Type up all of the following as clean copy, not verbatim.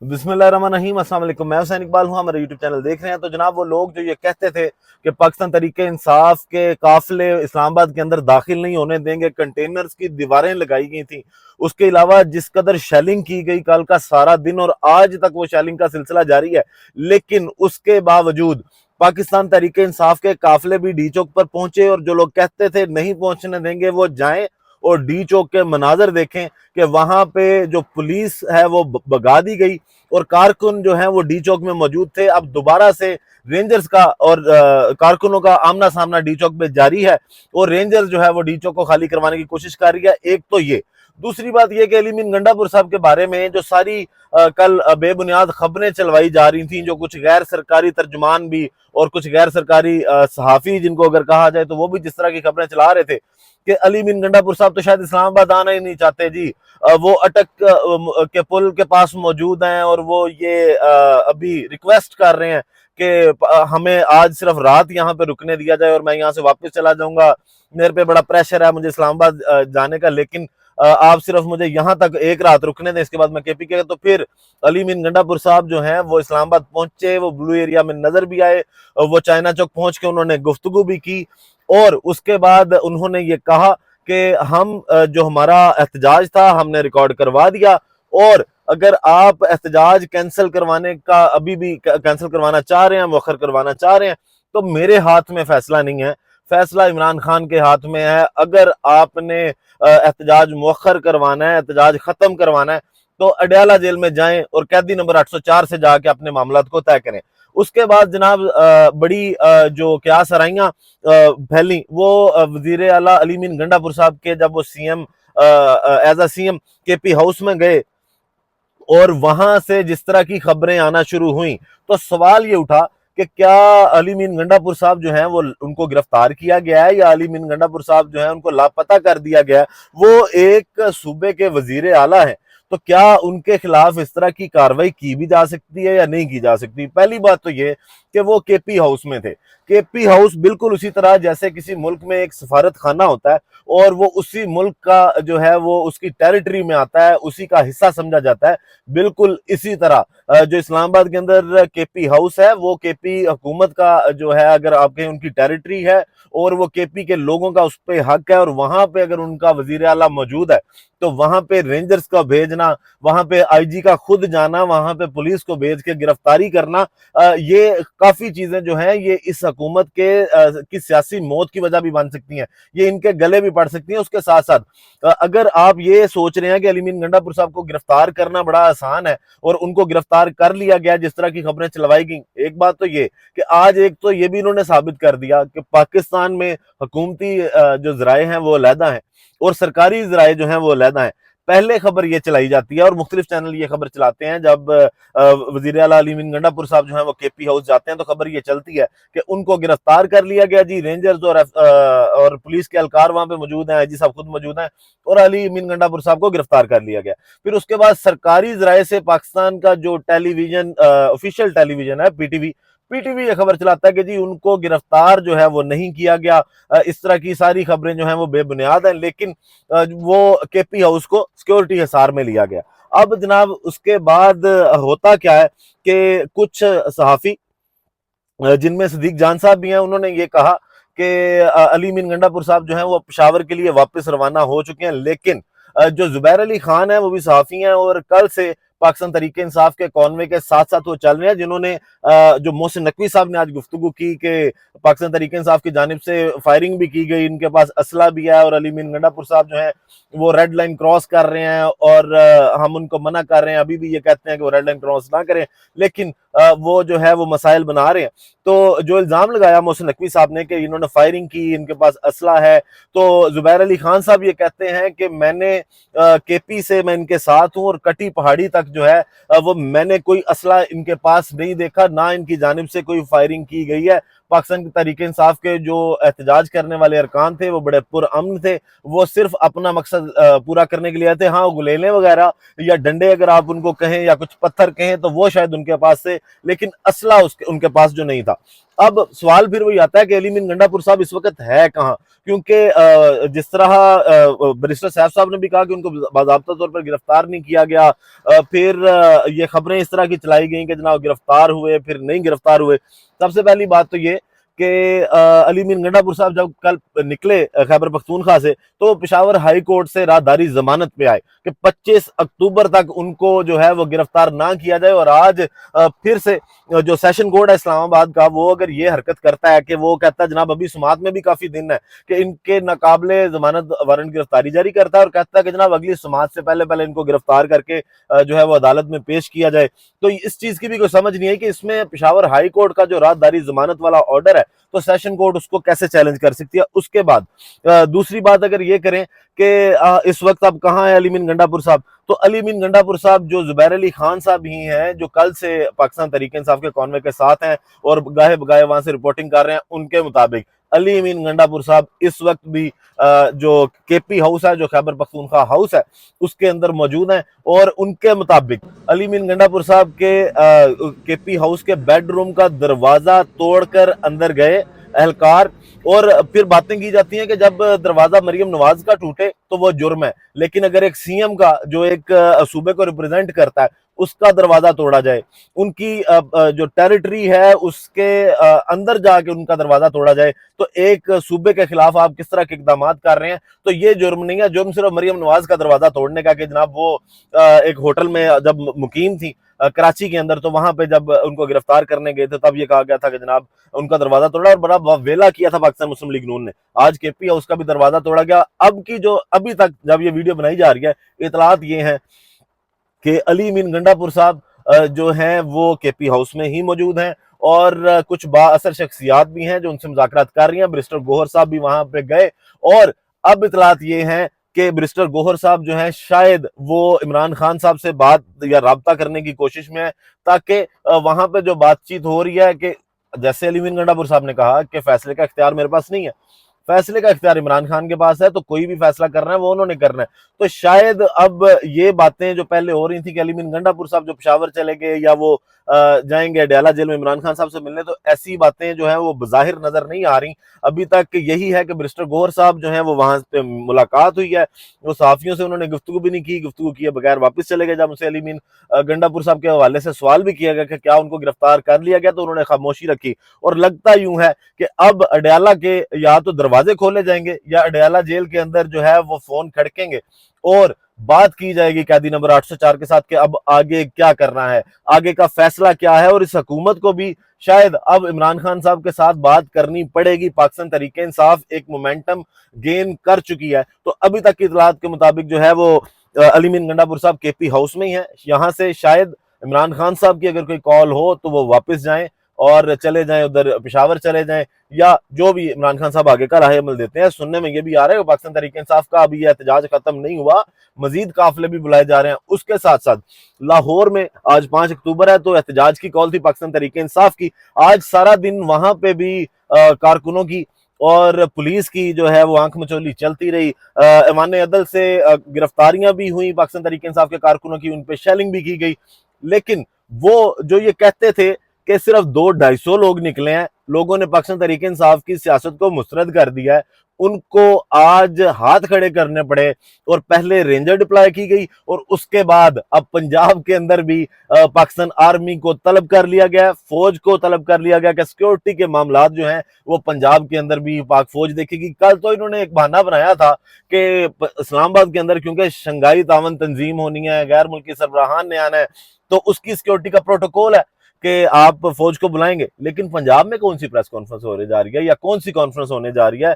बिस्मिल्लाहिर्रहमानिर्रहीम, अस्सलाम वालेकुम। मैं हुसैन इकबाल हूँ, हमारे यूट्यूब चैनल देख रहे हैं। तो जनाब, वो लोग जो ये कहते थे कि पाकिस्तान तरीके इंसाफ के काफिले इस्लामाबाद के अंदर दाखिल नहीं होने देंगे, कंटेनर्स की दीवारें लगाई गई थी, उसके अलावा जिस कदर शेलिंग की गई कल का सारा दिन और आज तक वो शेलिंग का सिलसिला जारी है, लेकिन उसके बावजूद पाकिस्तान तरीके इंसाफ के काफिले भी डी चौक पर पहुंचे और जो लोग कहते थे नहीं पहुंचने देंगे वो जाएं और डी चौक के मनाजर देखें कि वहां पे जो पुलिस है वो भगा दी गई और कारकुन जो है वो डी चौक में मौजूद थे। अब दोबारा से रेंजर्स का और कारकुनों का आमना सामना डी चौक में जारी है और रेंजर्स जो है वो डी चौक को खाली करवाने की कोशिश कर रही है। एक तो ये, दूसरी बात यह कि अली मीन गंडापुर साहब के बारे में जो सारी कल बेबुनियाद खबरें चलवाई जा रही थी, जो कुछ गैर सरकारी तर्जुमान भी और कुछ गैर सरकारी सहाफी जिनको अगर कहा जाए तो वो भी जिस तरह की खबरें चला रहे थे कि अली मीन गंडापुर साहब तो शायद इस्लामाबाद आना ही नहीं चाहते जी, वो अटक के पुल के पास मौजूद हैं और वो ये अभी रिक्वेस्ट कर रहे हैं कि हमें आज सिर्फ रात यहाँ पे रुकने दिया जाए और मैं यहाँ से वापस चला जाऊंगा, मेरे पे बड़ा प्रेशर है मुझे इस्लामाबाद जाने का, लेकिन आप सिर्फ मुझे यहाँ तक एक रात रुकने दें, इसके बाद मैं केपी के। तो फिर अली मीन गंडापुर साहब जो हैं वो इस्लामाबाद पहुंचे, वो ब्लू एरिया में नजर भी आए, वो चाइना चौक पहुंच के उन्होंने गुफ्तगू भी की और उसके बाद उन्होंने ये कहा कि हम जो हमारा एहतजाज था हमने रिकॉर्ड करवा दिया और अगर आप एहतजाज कैंसिल करवाने का अभी भी कैंसिल करवाना चाह रहे हैं, मुअख्खर करवाना चाह रहे हैं, तो मेरे हाथ में फैसला नहीं है, फैसला इमरान खान के हाथ में है। अगर आपने एहतजाज मुअख्खर करवाना है, एहतजाज खत्म करवाना है, तो अडयाला जेल में जाएं और कैदी नंबर 804 से जाके अपने मामला को तय करें। उसके बाद जनाब बड़ी जो क्या सराइयां फैली वो वजीर आला अली मीन गंडापुर साहब के, जब वो CM as a CM KP house में गए और वहां से जिस तरह की खबरें आना शुरू हुई, तो सवाल ये उठा कि क्या अली मीन गंडापुर साहब जो हैं वो उनको गिरफ्तार किया गया है या अली मीन गंडापुर साहब जो है उनको लापता कर दिया गया है। वो एक सूबे के वजीर आला है, तो क्या उनके खिलाफ इस तरह की कार्रवाई की भी जा सकती है या नहीं की जा सकती। पहली बात तो ये कि वो केपी हाउस में थे। केपी हाउस बिल्कुल उसी तरह जैसे किसी मुल्क में एक सफारत खाना होता है और वो उसी मुल्क का जो है वो उसकी टेरिटरी में आता है, उसी का हिस्सा समझा जाता है, बिल्कुल इसी तरह जो इस्लामाबाद के अंदर केपी हाउस है वो केपी हुकूमत का जो है, अगर आपके उनकी टेरिटरी है और वो केपी के लोगों का उस पर हक है और वहां पे अगर उनका वजीर आला मौजूद है तो वहां पे रेंजर्स का भेजना, वहां पे आईजी का खुद जाना, वहां पे पुलिस को भेज के गिरफ्तारी करना, ये काफी चीजें जो हैं ये इस हुकूमत के की सियासी मौत की वजह भी बन सकती हैं, ये इनके गले भी पड़ सकती हैं। उसके साथ साथ अगर आप ये सोच रहे हैं कि अली मीन गंडापुर साहब को गिरफ्तार करना बड़ा आसान है और उनको गिरफ्तार कर लिया गया जिस तरह की खबरें चलवाई गई, एक बात तो ये कि आज एक तो ये भी इन्होंने साबित कर दिया कि पाकिस्तान में हुकूमती जो जराए हैं वो अलहदा हैं और सरकारी जराए जो हैं वो अलहदा हैं। पहले खबर ये चलाई जाती है और मुख्तलिफ चैनल ये खबर चलाते हैं, जब वजीर आला अली मीन गंडापुर साहब जो है वो केपी हाउस जाते हैं तो खबर ये चलती है कि उनको गिरफ्तार कर लिया गया जी, रेंजर्स और पुलिस के एहलकार वहां पे मौजूद हैं, आईजी साहब खुद मौजूद हैं और अली मीन गंडापुर साहब को गिरफ्तार कर लिया गया। फिर उसके बाद सरकारी जराए से पाकिस्तान का जो टेलीविजन ऑफिशियल टेलीविजन है पीटीवी, पीटीवी ये खबर चलाता है कि जी उनको गिरफ्तार जो है वो नहीं किया गया। इस तरह की सारी खबरें जो हैं वो बेबुनियाद हैं, लेकिन वो केपी हाउस को सिक्योरिटी हिसार में लिया गया। अब जनाब उसके बाद होता क्या है कि कुछ सहाफी जिनमें सदीक जान साहब भी हैं, उन्होंने ये कहा कि अली मीन गंडापुर साहब जो हैं वो पेशावर के लिए वापस रवाना हो चुके हैं, लेकिन जो जुबैर अली खान है वो भी सहाफी हैं और कल से पाकिस्तान तरीके इंसाफ के कॉन्वे के साथ साथ वो चल रहे हैं, जिन्होंने जो मोहसिन नकवी साहब ने आज गुफ्तगू की कि पाकिस्तान तरीके इंसाफ की जानिब से फायरिंग भी की गई, इनके पास असला भी है और अली मीन गंडापुर साहब जो है वो रेड लाइन क्रॉस कर रहे हैं और हम उनको मना कर रहे हैं, अभी भी ये कहते हैं कि वो रेड लाइन क्रॉस ना करें, लेकिन वो जो है वो मसाइल बना रहे हैं। तो जो इल्जाम लगाया मोहसिन नकवी साहब ने कि इन्होंने फायरिंग की, इनके पास असला है, तो जुबैर अली खान साहब ये कहते हैं कि मैंने केपी से मैं इनके साथ हूं और कटी पहाड़ी तक जो है वो मैंने कोई असला इनके पास नहीं देखा, ना इनकी जानिब से कोई फायरिंग की गई है। पाकिस्तान तरीके इंसाफ के जो एहतजाज करने वाले अरकान थे वो बड़े पुरअमन थे, वो सिर्फ अपना मकसद पूरा करने के लिए आए थे। हाँ, गुलेलें वगैरह या डंडे अगर आप उनको कहें या कुछ पत्थर कहें तो वो शायद उनके पास थे, लेकिन असला उनके पास जो नहीं था। अब सवाल फिर वही आता है कि अली मीन गंडापुर साहब इस वक्त है कहाँ, क्योंकि जिस तरह बैरिस्टर सैफ साहब ने भी कहा कि उनको बाकायदा तौर पर गिरफ्तार नहीं किया गया, फिर ये खबरें इस तरह की चलाई गई कि जनाब गिरफ्तार हुए फिर नहीं गिरफ्तार हुए। सबसे पहली बात तो ये कि अली मीन गंडापुर साहब जब कल निकले खैबर पख्तूनख्वा से, तो पेशावर हाई कोर्ट से राहदारी जमानत पे आए कि 25 अक्टूबर तक उनको जो है वो गिरफ्तार ना किया जाए। और आज फिर से जो सेशन कोर्ट है इस्लामाबाद का, वो अगर ये हरकत करता है कि वो कहता है जनाब अभी सुमात में भी काफी दिन है, कि इनके नाकाबिले जमानत वारंट गिरफ्तारी जारी करता है और कहता है कि जनाब अगली सुमात से पहले पहले इनको गिरफ्तार करके जो है वो अदालत में पेश किया जाए। तो इस चीज की भी कोई समझ नहीं है कि इसमें पेशावर हाई कोर्ट का जो राहदारी जमानत वाला ऑर्डर है, तो सेशन कोर्ट उसको कैसे चैलेंज कर सकती है। उसके बाद दूसरी बात अगर ये करें कि इस वक्त अब कहाँ है अली मीन गंडापुर साहब, तो अली मीन गंडापुर साहब जो जुबैर अली खान साहब ही हैं, जो कल से पाकिस्तान तहरीक इंसाफ के कॉन्वे के साथ हैं और गाहे बगाए वहां से रिपोर्टिंग कर रहे हैं, उनके मुताबिक अली मीन गंडापुर साहब इस वक्त भी जो केपी हाउस है, जो खैबर पख्तूनख्वा हाउस है, उसके अंदर मौजूद हैं। और उनके मुताबिक अली मीन गंडापुर साहब के केपी हाउस के बेडरूम का दरवाजा तोड़कर अंदर गए एहलकार, और फिर बातें की जाती हैं कि जब दरवाजा मरियम नवाज का टूटे तो वो जुर्म है, लेकिन अगर एक सीएम का जो एक सूबे को रिप्रेजेंट करता है उसका दरवाजा तोड़ा जाए, उनकी जो टेरिटरी है उसके अंदर जाके उनका दरवाजा तोड़ा जाए, तो एक सूबे के खिलाफ आप किस तरह के इकदाम कर रहे हैं। तो ये जुर्म नहीं है, जुर्म सिर्फ मरियम नवाज का दरवाजा तोड़ने का कि जनाब वो एक होटल में जब मुकीम थी कराची के अंदर, तो वहां पे जब उनको गिरफ्तार करने गए थे तब ये कहा गया था कि जनाब उनका दरवाजा तोड़ा, और बड़ा वेला किया था पाकिस्तान मुस्लिम लीग नून ने। आज केपी हाउस का भी दरवाजा तोड़ा गया। अब की जो अभी तक जब ये वीडियो बनाई जा रही है, इतलात ये है कि अली मीन गंडापुर साहब जो हैं वो केपी हाउस में ही मौजूद हैं, और कुछ बाअसर शख्सियात भी हैं जो उनसे मुज़ाकरात कर रही हैं। बैरिस्टर गोहर साहब भी वहां पे गए, और अब इतलात ये हैं कि बैरिस्टर गोहर साहब जो हैं शायद वो इमरान खान साहब से बात या राब्ता करने की कोशिश में है, ताकि वहां पे जो बातचीत हो रही है कि जैसे अली मीन गंडापुर साहब ने कहा कि फैसले का इख्तियार मेरे पास नहीं है, फैसले का इख्तियार इमरान खान के पास है, तो कोई भी फैसला करना है वो उन्होंने करना है। तो शायद अब ये बातें जो पहले हो रही थी कि अली मीन गंडापुर साहब जो पेशावर चले गए या वो जाएंगे अडयाला जेल में इमरान खान साहब से मिलने, तो ऐसी बातें जो है वो बज़ाहिर नजर नहीं आ रही। अभी तक यही है कि बैरिस्टर गोहर साहब जो है वो वहां पे मुलाकात हुई है, वो सहाफियों से उन्होंने गुफ्तगू भी नहीं की, गुफ्तगू किए बगैर वापस चले गए। जब उनसे अली मीन गंडापुर साहब के हवाले से सवाल भी किया गया कि क्या उनको गिरफ्तार कर लिया गया, तो उन्होंने खामोशी रखी। और लगता यूं है कि अब अडयाला के या तो दरवाजे खोले जाएंगे या अडयाला जेल के अंदर जो है वो फोन खड़केंगे और बात की जाएगी कैदी नंबर 804 के साथ कि अब आगे क्या करना है, आगे का फैसला क्या है। और इस हुकूमत को भी शायद अब इमरान खान साहब के साथ बात करनी पड़ेगी। पाकिस्तान तहरीक इंसाफ एक मोमेंटम गेन कर चुकी है। तो अभी तक की इतलात के मुताबिक जो है वो अली मीन गंडापुर साहब केपी हाउस में ही है। यहां से शायद इमरान खान साहब की अगर कोई कॉल हो तो वो वापस जाएं और चले जाएं उधर पेशावर चले जाएं, या जो भी इमरान खान साहब आगे का राह अमल देते हैं। सुनने में ये भी आ रहा है पाकिस्तान तहरीक इंसाफ का अभी यह एहतजाज खत्म नहीं हुआ, मजीद काफिले भी बुलाए जा रहे हैं। उसके साथ साथ लाहौर में आज 5 अक्टूबर है, तो एहतजाज की कॉल थी पाकिस्तान तहरीक इंसाफ की। आज सारा दिन वहां पे भी कारकुनों की और पुलिस की जो है वो आंख मचोली चलती रही। ऐवान अदल से गिरफ्तारियां भी हुई पाकिस्तान तहरीक इंसाफ के कारकुनों की, उन पर शेलिंग भी की गई। लेकिन वो जो ये कहते थे कि सिर्फ 200-250 लोग निकले हैं, लोगों ने पाकिस्तान तहरीक इंसाफ की सियासत को मुस्तरद कर दिया है, उनको आज हाथ खड़े करने पड़े। और पहले रेंजर डिप्लॉय की गई और उसके बाद अब पंजाब के अंदर भी पाकिस्तान आर्मी को तलब कर लिया गया, फौज को तलब कर लिया गया कि सिक्योरिटी के मामलात जो हैं वो पंजाब के अंदर भी पाक फौज देखेगी। कल तो इन्होंने एक बहाना बनाया था कि इस्लामाबाद के अंदर क्योंकि शंघाई तावन तंजीम होनी है, गैर मुल्की सरबराहान ने आना है, तो उसकी सिक्योरिटी का प्रोटोकॉल है कि आप फौज को बुलाएंगे। लेकिन पंजाब में कौन सी प्रेस कॉन्फ्रेंस होने जा रही है या कौन सी कॉन्फ्रेंस होने जा रही है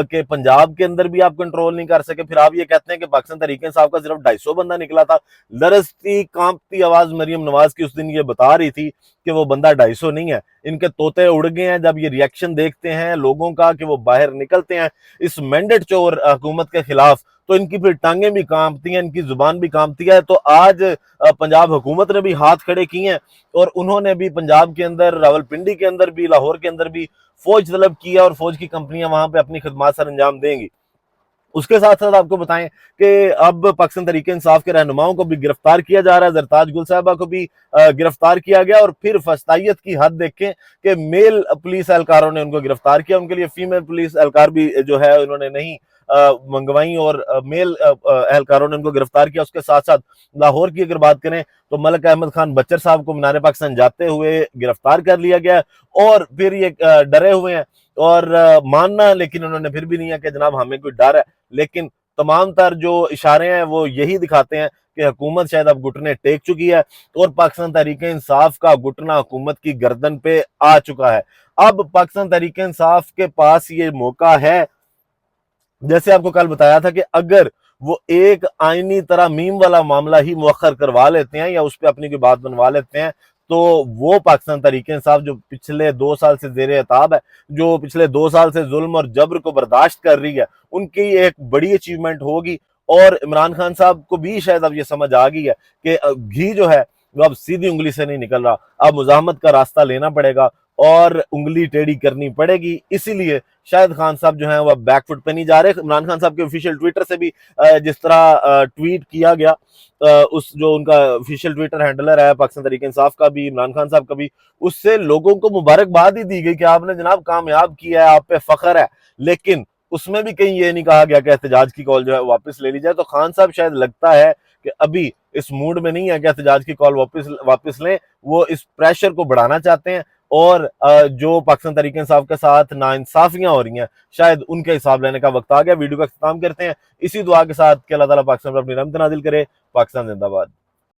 कि पंजाब के अंदर भी आप कंट्रोल नहीं कर सके। फिर आप ये कहते हैं कि पाकिस्तान तहरीक इंसाफ का सिर्फ 250 बंदा निकला था। लरजती कांपती आवाज मरियम नवाज की उस दिन ये बता रही थी कि वो बंदा 250 नहीं है। इनके तोते उड़ गए हैं जब ये रिएक्शन देखते हैं लोगों का कि वो बाहर निकलते हैं इस मैंडेट चोर हुकूमत के खिलाफ, तो इनकी फिर टांगें भी कांपती हैं, इनकी जुबान भी कांपती है। तो आज पंजाब हुकूमत ने भी हाथ खड़े किए हैं और उन्होंने भी पंजाब के अंदर, रावलपिंडी के अंदर भी, लाहौर के अंदर भी फौज तलब की है और फौज की कंपनियां वहां पे अपनी खिदमात सर अंजाम देंगी। उसके साथ साथ आपको बताएं कि अब पाकिस्तान तरीके इंसाफ के रहनुमाओं को भी गिरफ्तार किया जा रहा है। जरताज गुल साहबा को भी गिरफ्तार किया गया, और फिर फस्तायत की हद देखें कि मेल पुलिस एहलकारों ने उनको गिरफ्तार किया, उनके लिए फीमेल पुलिस एहलकार भी जो है उन्होंने नहीं मंगवाई, और मेल एहलकारों ने उनको गिरफ्तार किया। उसके साथ साथ लाहौर की अगर बात करें तो मलक अहमद खान बच्चर साहब को मीनार पाकिस्तान जाते हुए गिरफ्तार कर लिया गया, और फिर ये डरे हुए हैं और मानना लेकिन उन्होंने फिर भी नहीं है कि जनाब हमें कोई डर है, लेकिन तमाम तर जो इशारे हैं वो यही दिखाते हैं कि हुकूमत शायद अब घुटने टेक चुकी है, और पाकिस्तान तहरीके इंसाफ का घुटना हुकूमत की गर्दन पे आ चुका है। अब पाकिस्तान तहरीके इंसाफ के पास ये मौका है, जैसे आपको कल बताया था कि अगर वो एक आईनी तरह मीम वाला मामला ही मुअख्खर करवा लेते हैं या उस पर अपनी कोई बात बनवा लेते हैं, तो वो पाकिस्तान तहरीके इंसाफ जो पिछले 2 साल से जेर एताब है, जो पिछले 2 साल से जुल्म और जबर को बर्दाश्त कर रही है, उनकी एक बड़ी अचीवमेंट होगी। और इमरान खान साहब को भी शायद अब ये समझ आ गई है कि घी जो है वो अब सीधी उंगली से नहीं निकल रहा, अब मुजाहमत का रास्ता लेना पड़ेगा और उंगली टेढ़ी करनी पड़ेगी। इसीलिए शायद खान साहब जो हैं वह बैकफुट पे नहीं जा रहे। इमरान खान साहब के ऑफिशियल ट्विटर से भी जिस तरह ट्वीट किया गया, उस जो उनका ऑफिशियल ट्विटर हैंडलर है पाकिस्तान तहरीक इंसाफ का भी, इमरान खान साहब का भी, उससे लोगों को मुबारकबाद ही दी गई कि आपने जनाब कामयाब किया है, आप पे फख्र है। लेकिन उसमें भी कहीं ये नहीं कहा गया कि एहतजाज की कॉल जो है वापस ले ली जाए। तो खान साहब शायद लगता है कि अभी इस मूड में नहीं है कि एहतजाज की कॉल वापस लें, वो इस प्रेशर को बढ़ाना चाहते हैं, और जो पाकिस्तान तहरीक इंसाफ के साथ नाइंसाफियां हो रही हैं शायद उनके हिसाब लेने का वक्त आ गया। वीडियो का इख्तिताम करते हैं इसी दुआ के साथ कि अल्लाह ताला पाकिस्तान पर अपनी रहमत नाजिल करे। पाकिस्तान जिंदाबाद।